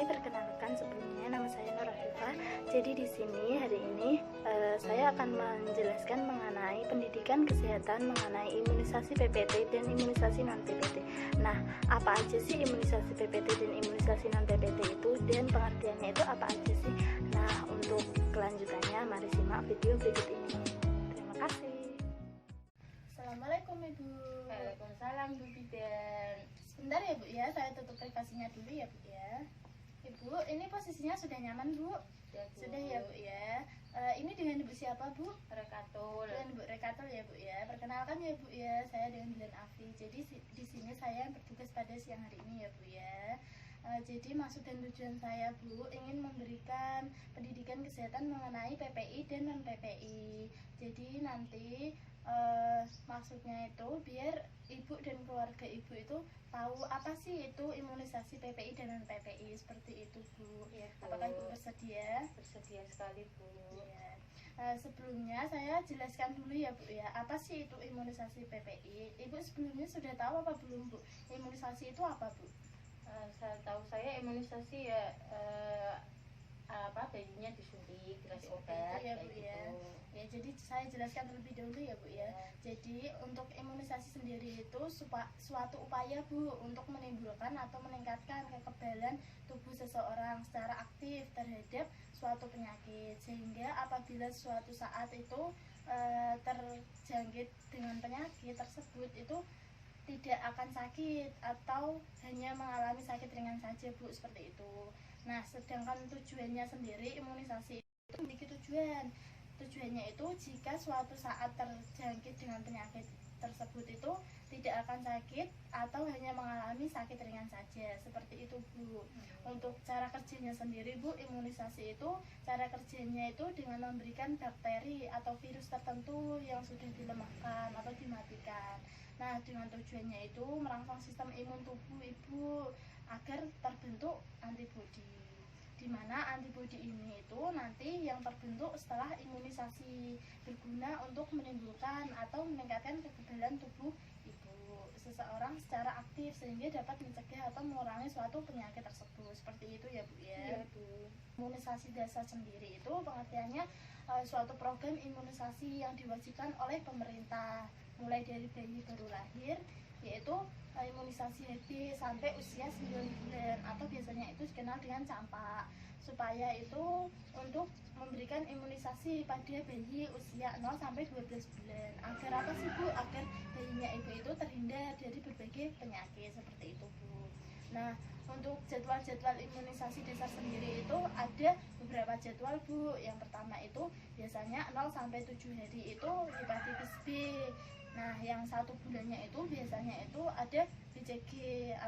perkenalkan sebelumnya nama saya Nur Afifah. Jadi di sini hari ini saya akan menjelaskan mengenai pendidikan kesehatan mengenai imunisasi PPT dan imunisasi non PPT. Nah, apa aja sih imunisasi PPT dan imunisasi non PPT itu, dan pengertiannya itu apa aja sih? Nah, untuk kelanjutannya mari simak video berikut ini. Terima kasih. Assalamualaikum Ibu. Waalaikumsalam Bu Bidan. Sebentar ya Bu ya, saya tutup privasinya dulu ya Bu ya. Ibu, ini posisinya sudah nyaman Bu? Ya, Bu. Sudah ya Bu ya. Ini dengan Ibu siapa Bu? Rekatul. Dengan Ibu Rekatul ya Bu ya. Perkenalkan ya Bu ya, saya dengan Dilan Afi. Jadi di sini saya bertugas pada siang hari ini ya Bu ya. Jadi maksud dan tujuan saya Bu ingin memberikan pendidikan kesehatan mengenai PPI dan non PPI. Jadi nanti maksudnya itu biar ibu dan keluarga ibu itu tahu apa sih itu imunisasi PPI dan non PPI, seperti itu Bu. Ya, Bu. Apakah Ibu bersedia? Bersedia sekali Bu. Ya. Sebelumnya saya jelaskan dulu ya Bu ya, apa sih itu imunisasi PPI. Ibu sebelumnya sudah tahu apa belum Bu? Imunisasi itu apa Bu? Saya imunisasi ya bayinya disuntik, dikasih obat ya Bu kayak ya. gitu. Ya, jadi saya jelaskan terlebih dahulu ya Bu ya. Jadi untuk imunisasi sendiri itu suatu upaya Bu untuk menimbulkan atau meningkatkan kekebalan tubuh seseorang secara aktif terhadap suatu penyakit, sehingga apabila suatu saat itu terjangkit dengan penyakit tersebut itu tidak akan sakit atau hanya mengalami sakit ringan saja Bu, seperti itu. Nah, sedangkan tujuannya sendiri imunisasi itu memiliki tujuan. Tujuannya itu jika suatu saat terjangkit dengan penyakit tersebut itu tidak akan sakit atau hanya mengalami sakit ringan saja, seperti itu Bu. Untuk cara kerjanya sendiri Bu, imunisasi itu cara kerjanya itu dengan memberikan bakteri atau virus tertentu yang sudah dilemahkan atau dimatikan. Nah, dengan tujuannya itu merangsang sistem imun tubuh ibu agar terbentuk antibodi, di mana antibodi ini itu nanti yang terbentuk setelah imunisasi, berguna untuk menimbulkan atau meningkatkan kekebalan tubuh ibu seseorang secara aktif sehingga dapat mencegah atau mengurangi suatu penyakit tersebut, seperti itu ya Bu ya. Iya Bu. Imunisasi dasar sendiri itu pengertiannya suatu program imunisasi yang diwajibkan oleh pemerintah mulai dari bayi baru lahir, yaitu imunisasi HB sampai usia 9 bulan atau biasanya itu dikenal dengan campak, supaya itu untuk memberikan imunisasi pada bayi usia 0 sampai 12 bulan. Agar apa sih Bu? Agar bayinya ibu itu terhindar dari berbagai penyakit, seperti itu Bu. Nah, untuk jadwal-jadwal imunisasi dasar sendiri itu ada beberapa jadwal Bu. Yang pertama itu biasanya 0 sampai 7 hari itu hepatitis B. Nah, yang 1 bulannya itu biasanya itu ada BCG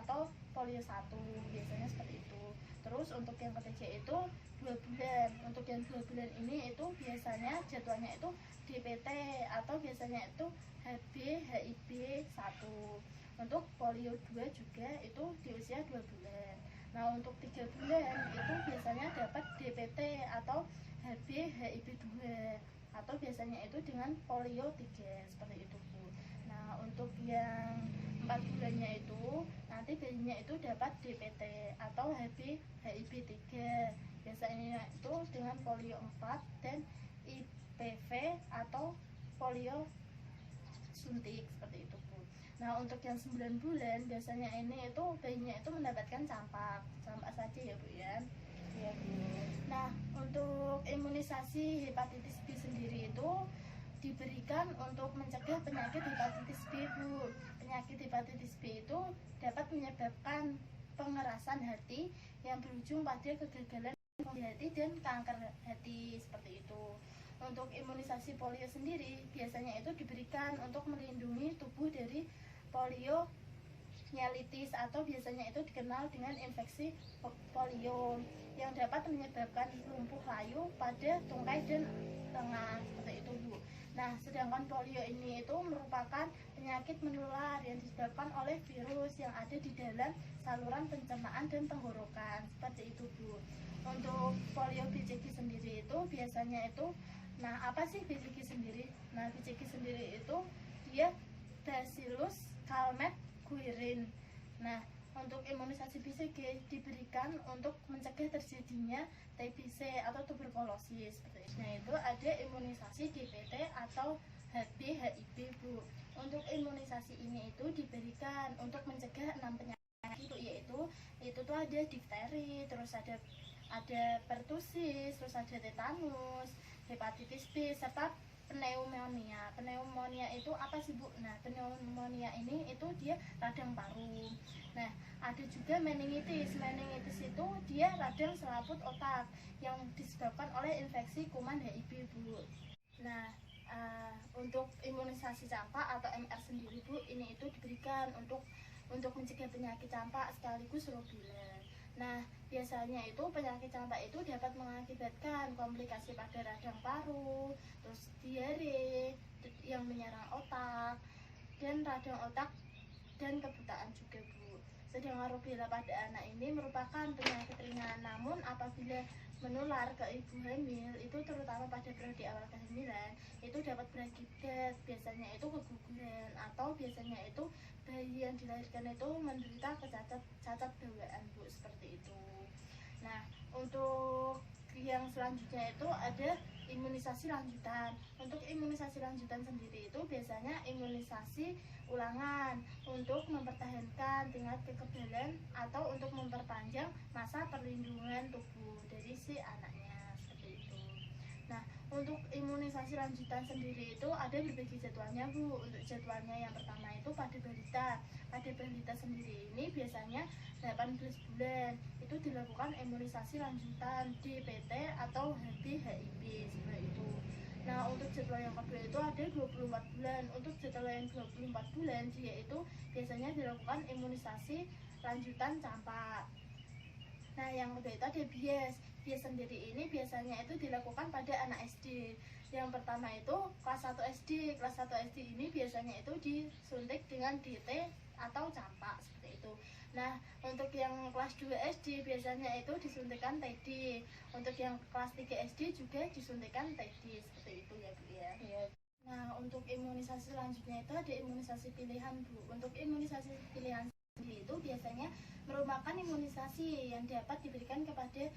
atau polio 1, biasanya seperti itu. Terus untuk yang ketiga itu 2 bulan. Untuk yang 2 bulan ini itu biasanya jadwalnya itu DPT atau biasanya itu HB HIB 1. Untuk polio 2 juga itu di usia 2 bulan. Nah, untuk 3 bulan itu biasanya dapat DPT atau HB HIB 2 atau biasanya itu dengan polio 3, seperti itu Bu. Nah, untuk yang 4 bulannya itu nanti bayinya itu dapat DPT atau HB HIB 3, biasanya itu dengan polio 4 dan IPV atau polio suntik, seperti itu Bu. Nah, untuk yang 9 bulan biasanya ini itu bayinya itu mendapatkan campak saja ya Bu ya. Iya Bu. Nah, untuk imunisasi hepatitis B sendiri itu diberikan untuk mencegah penyakit hepatitis B Bu. Penyakit hepatitis B itu dapat menyebabkan pengerasan hati yang berujung pada kegagalan hati dan kanker hati, seperti itu. Untuk imunisasi polio sendiri biasanya itu diberikan untuk melindungi tubuh dari polio nyelitis atau biasanya itu dikenal dengan infeksi polio yang dapat menyebabkan lumpuh layu pada tungkai dan lengan, seperti itu Bu. Nah, sedangkan polio ini itu merupakan penyakit menular yang disebabkan oleh virus yang ada di dalam saluran pencernaan dan tenggorokan, seperti itu Bu. Untuk polio BCG sendiri itu biasanya itu, nah apa sih BCG sendiri? Nah, BCG sendiri itu dia Bacillus calmette guerin. Nah, untuk imunisasi BCG diberikan untuk mencegah terjadinya TBC atau tuberkulosis seperti itu. Nah, itu ada imunisasi DPT atau HB HIV, Bu. Untuk imunisasi ini itu diberikan untuk mencegah 6 penyakit, yaitu tuh ada difteri, terus ada pertusis, terus ada tetanus, hepatitis B, serta pneumonia. Pneumonia itu apa sih, Bu? Nah, pneumonia ini itu dia radang paru. Nah, ada juga meningitis. Meningitis itu dia radang selaput otak yang disebabkan oleh infeksi kuman HIV, Bu. Nah, untuk imunisasi campak atau MR sendiri, Bu, ini itu diberikan untuk mencegah penyakit campak sekaligus rubella. Nah, biasanya itu penyakit campak itu dapat mengakibatkan komplikasi pada radang paru, terus diare yang menyerang otak, dan radang otak dan kebutaan juga, Bu. Sedangkan rubella pada anak ini merupakan penyakit ringan, namun apabila menular ke ibu hamil itu terutama pada periode awal kehamilan itu dapat berakibat biasanya itu keguguran atau biasanya itu bayi yang dilahirkan itu menderita cacat bawaan, Bu, seperti itu. Nah, untuk yang selanjutnya itu ada imunisasi lanjutan. Untuk imunisasi lanjutan sendiri itu biasanya imunisasi ulangan untuk mempertahankan tingkat kekebalan atau untuk memperpanjang masa perlindungan tubuh dari si anaknya, seperti itu. Nah, untuk imunisasi lanjutan sendiri itu ada berbagai jadwalnya, Bu. Untuk jadwalnya yang pertama itu pada balita. Pada balita sendiri ini biasanya 18 bulan itu dilakukan imunisasi lanjutan DPT atau HB HIV, seperti itu. Nah, untuk jadwal yang kedua itu ada 24 bulan. Untuk jadwal yang 24 bulan dia itu biasanya dilakukan imunisasi lanjutan campak. Nah, yang kedua itu ada bias. Bias sendiri ini biasanya itu dilakukan pada anak SD. Yang pertama itu kelas 1 SD. Kelas 1 SD ini biasanya itu disuntik dengan DT atau campak, seperti itu. Nah, untuk yang kelas 2 SD biasanya itu disuntikan TD. Untuk yang kelas 3 SD juga disuntikan TD, seperti itu ya, Bu, ya. Iya. Nah, untuk imunisasi selanjutnya itu ada imunisasi pilihan, Bu. Untuk imunisasi pilihan itu biasanya merupakan imunisasi yang dapat diberikan kepada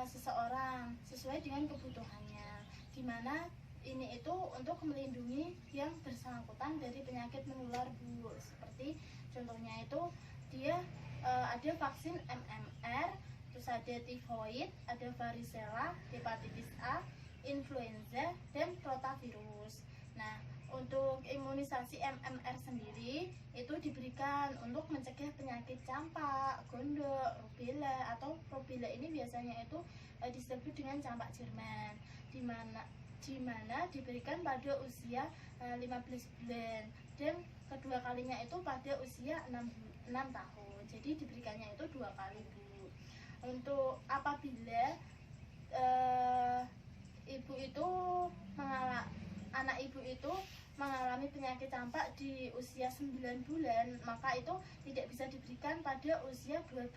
seseorang sesuai dengan kebutuhannya, di mana ini itu untuk melindungi yang bersangkutan dari penyakit menular, Bu. Seperti contohnya itu dia ada vaksin MMR, terus ada tifoid, ada varicella, hepatitis A, influenza, dan rotavirus. Nah, untuk imunisasi MMR sendiri itu diberikan untuk mencegah penyakit campak, gondok, rubella, atau rubella ini biasanya itu disebut dengan campak Jerman, di mana diberikan pada usia 15 bulan dan kedua kalinya itu pada usia 6 tahun. Jadi diberikannya itu 2 kali, Bu. Untuk apabila anak ibu itu mengalami penyakit campak di usia 9 bulan, maka itu tidak bisa diberikan pada usia 12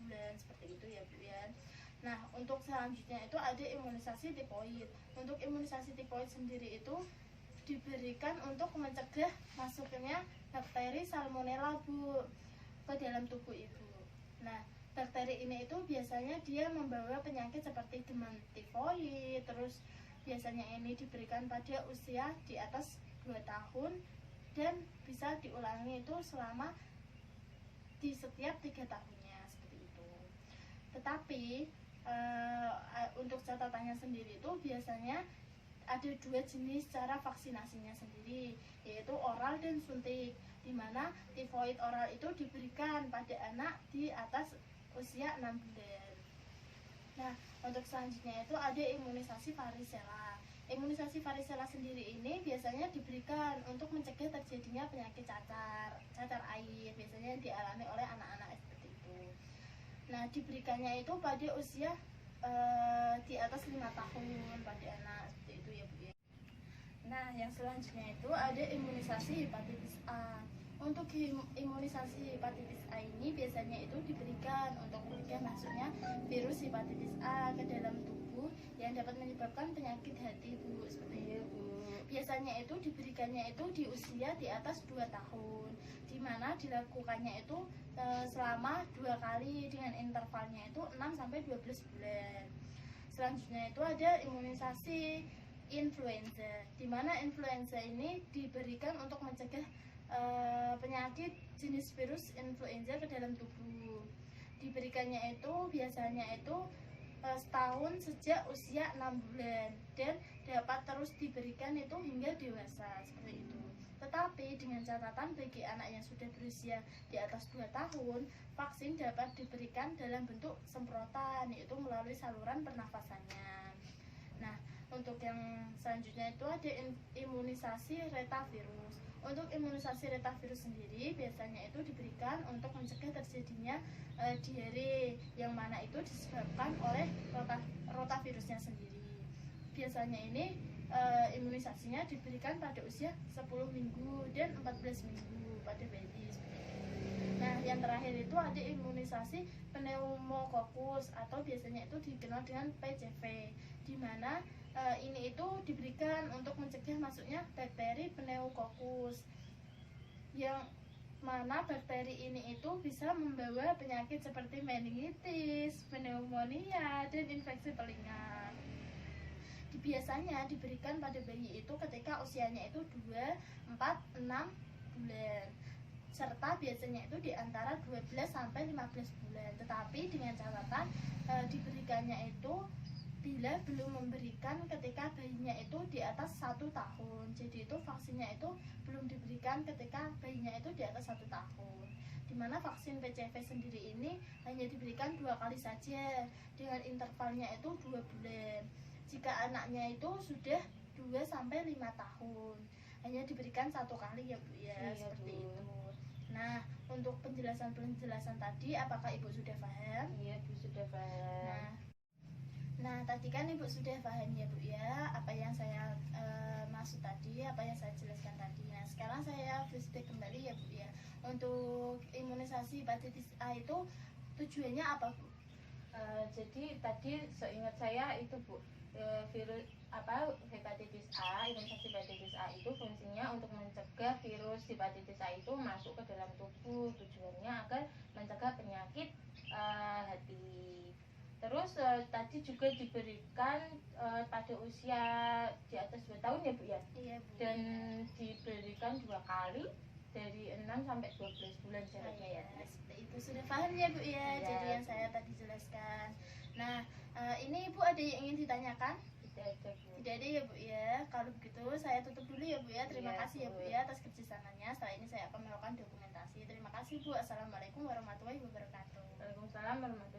bulan, seperti itu ya, Bu, ya. Nah, untuk selanjutnya itu ada imunisasi tifoid. Untuk imunisasi tifoid sendiri itu diberikan untuk mencegah masuknya bakteri Salmonella, Bu, ke dalam tubuh ibu. Nah, bakteri ini itu biasanya dia membawa penyakit seperti demam tifoid, terus biasanya ini diberikan pada usia di atas 2 tahun dan bisa diulangi itu selama di setiap 3 tahunnya, seperti itu. Tetapi untuk catatannya sendiri itu biasanya ada 2 jenis cara vaksinasinya sendiri, yaitu oral dan suntik, di mana tifoid oral itu diberikan pada anak di atas usia 6 bulan. Nah, untuk selanjutnya itu ada imunisasi varicella. Imunisasi varicella sendiri ini biasanya diberikan untuk mencegah terjadinya penyakit cacar air, biasanya yang dialami oleh anak-anak seperti itu. Nah, diberikannya itu pada usia di atas 5 tahun pada anak, seperti itu ya, Bu, ya. Nah, yang selanjutnya itu ada imunisasi hepatitis A. Untuk imunisasi hepatitis A ini biasanya itu diberikan untuk mencegah masuknya virus hepatitis A ke dalam tubuh yang dapat menyebabkan penyakit hati, Bu, seperti itu, Bu. Biasanya itu diberikannya itu di usia di atas 2 tahun, di mana dilakukannya itu selama selama 2 kali dengan intervalnya itu 6 sampai 12 bulan. Selanjutnya itu ada imunisasi influenza, di mana influenza ini diberikan untuk mencegah penyakit jenis virus influenza ke dalam tubuh. Diberikannya itu biasanya itu setahun sejak usia 6 bulan dan dapat terus diberikan itu hingga dewasa seperti itu. Tetapi dengan catatan bagi anak yang sudah berusia di atas 2 tahun, vaksin dapat diberikan dalam bentuk semprotan, yaitu melalui saluran pernafasannya. Nah, untuk yang selanjutnya itu ada imunisasi retavirus. Untuk imunisasi retavirus sendiri biasanya itu diberikan untuk mencegah terjadinya diare, yang mana itu disebabkan oleh rotavirusnya sendiri. Biasanya ini imunisasinya diberikan pada usia 10 minggu dan 14 minggu pada bayi. Nah, yang terakhir itu ada imunisasi pneumokokus atau biasanya itu dikenal dengan PCV, di mana ini itu diberikan untuk mencegah masuknya bakteri pneumokokus, yang mana bakteri ini itu bisa membawa penyakit seperti meningitis, pneumonia, dan infeksi telinga. Biasanya diberikan pada bayi itu ketika usianya itu 2, 4, 6 bulan, serta biasanya itu di antara 12 sampai 15 bulan. Tetapi dengan catatan diberikannya itu bila belum memberikan ketika bayinya itu di atas 1 tahun. Jadi itu vaksinnya itu belum diberikan ketika bayinya itu di atas 1 tahun. Dimana vaksin PCV sendiri ini hanya diberikan 2 kali saja dengan intervalnya itu 2 bulan. Jika anaknya itu sudah 2 sampai 5 tahun, hanya diberikan 1 kali ya Bu ya, Iya, seperti Bu. itu. Nah, untuk penjelasan tadi apakah Ibu sudah paham? Iya, Bu, sudah paham. Nah, tadi kan Ibu sudah paham ya Bu ya, apa yang saya maksud tadi, apa yang saya jelaskan tadi. Nah, sekarang saya flashback kembali ya Bu ya. Untuk imunisasi hepatitis A itu tujuannya apa Bu? Jadi tadi seingat saya itu Bu, virus hepatitis A, imunisasi hepatitis A itu fungsinya untuk mencegah virus hepatitis A itu masuk ke dalam tubuh. Tujuannya agar mencegah penyakit hati. Terus tadi juga diberikan pada usia di atas 2 tahun ya Bu ya. Iya Bu. Dan diberikan 2 kali dari 6 sampai 12 bulan jaraknya ya. Seperti itu, sudah paham ya Bu ya. Iya. Jadi yang saya tadi jelaskan. Nah, ini Ibu ada yang ingin ditanyakan? Tidak ada Bu. Tidak ada ya Bu ya. Kalau begitu saya tutup dulu ya Bu ya. Terima Iya, kasih ya Bu Bu. ya atas kerjasamanya. Setelah ini saya akan melakukan dokumentasi. Terima kasih Bu. Assalamualaikum warahmatullahi wabarakatuh. Waalaikumsalam warahmatullahi